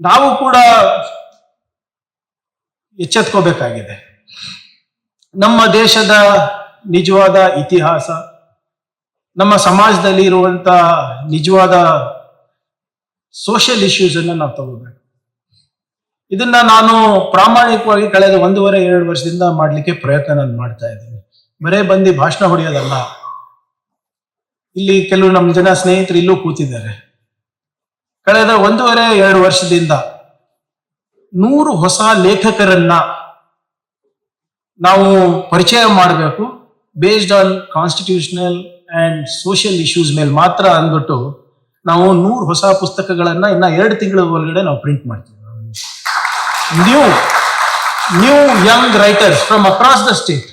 ನಾವು ಕೂಡ ಎಚ್ಚೆತ್ಕೋಬೇಕಾಗಿದೆ. ನಮ್ಮ ದೇಶದ ನಿಜವಾದ ಇತಿಹಾಸ, ನಮ್ಮ ಸಮಾಜದಲ್ಲಿ ಇರುವಂತ ನಿಜವಾದ ಸೋಷಿಯಲ್ ಇಶ್ಯೂಸ್ ಅನ್ನು ನಾವು ತಗೋಬೇಕು. ಇದನ್ನ ನಾನು ಪ್ರಾಮಾಣಿಕವಾಗಿ ಕಳೆದ 1.5-2 ವರ್ಷದಿಂದ ಮಾಡ್ಲಿಕ್ಕೆ ಪ್ರಯತ್ನ ನಾನು ಮಾಡ್ತಾ ಇದ್ದೀನಿ. ಬರೇ ಬಂದು ಭಾಷಣ ಹೊಡೆಯೋದಲ್ಲ. ಇಲ್ಲಿ ಕೆಲವು ನಮ್ಮ ಜನ ಸ್ನೇಹಿತರು ಇಲ್ಲೂ ಕೂತಿದ್ದಾರೆ. ಕಳೆದ 1.5-2 ವರ್ಷದಿಂದ 100 ಹೊಸ ಲೇಖಕರನ್ನ ನಾವು ಪರಿಚಯ ಮಾಡಬೇಕು. Based on constitutional and social issues ಮೇಲೆ ಮಾತ್ರ ಅಂದ್ಬಿಟ್ಟು ನಾವು 100 ಹೊಸ ಪುಸ್ತಕಗಳನ್ನ ಇನ್ನ 2 ತಿಂಗಳ ಒಳಗಡೆ ನಾವು ಪ್ರಿಂಟ್ ಮಾಡ್ತೀವಿ. New Young writers from across the state.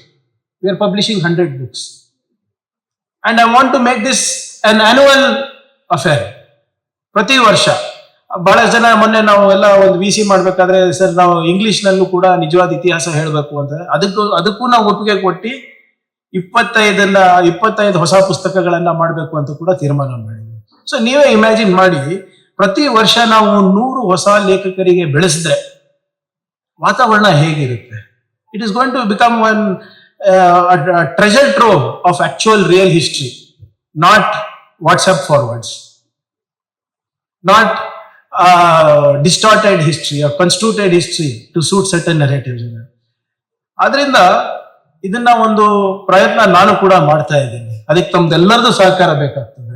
We are publishing 100 books. And I want to make this an annual affair. ಪ್ರತಿ ವರ್ಷ ಬಹಳ ಜನ ಮೊನ್ನೆ ನಾವು ಎಲ್ಲ ಒಂದು VC ಮಾಡ್ಬೇಕಾದ್ರೆ ಸರ್ ನಾವು ಇಂಗ್ಲಿಷ್ ನಲ್ಲೂ ಕೂಡ ನಿಜವಾದ ಇತಿಹಾಸ ಹೇಳಬೇಕು ಅಂತ ಅದಕ್ಕೂ ನಾವು ಒಪ್ಪಿಗೆ ಕೊಟ್ಟು 25 ಹೊಸ ಪುಸ್ತಕಗಳನ್ನ ಮಾಡಬೇಕು ಅಂತ ಕೂಡ ತೀರ್ಮಾನ ಮಾಡಿದ್ವಿ. ಸೊ ನೀವೇ ಇಮ್ಯಾಜಿನ್ ಮಾಡಿ, ಪ್ರತಿ ವರ್ಷ ನಾವು 100 ಹೊಸ ಲೇಖಕರಿಗೆ ಬೆಳೆಸಿದ್ರೆ ವಾತಾವರಣ ಹೇಗಿರುತ್ತೆ. It is going to become one treasure trove of actual real history, not WhatsApp forwards, not distorted history or constructed history to suit certain narratives. ಆದ್ರಿಂದ ಇದನ್ನ ಒಂದು ಪ್ರಯತ್ನ ನಾನು ಕೂಡ ಮಾಡ್ತಾ ಇದ್ದೀನಿ. ಅದಕ್ಕೆ ತಮ್ದೆಲ್ಲರದು ಸಹಕಾರ ಬೇಕಾಗ್ತದೆ.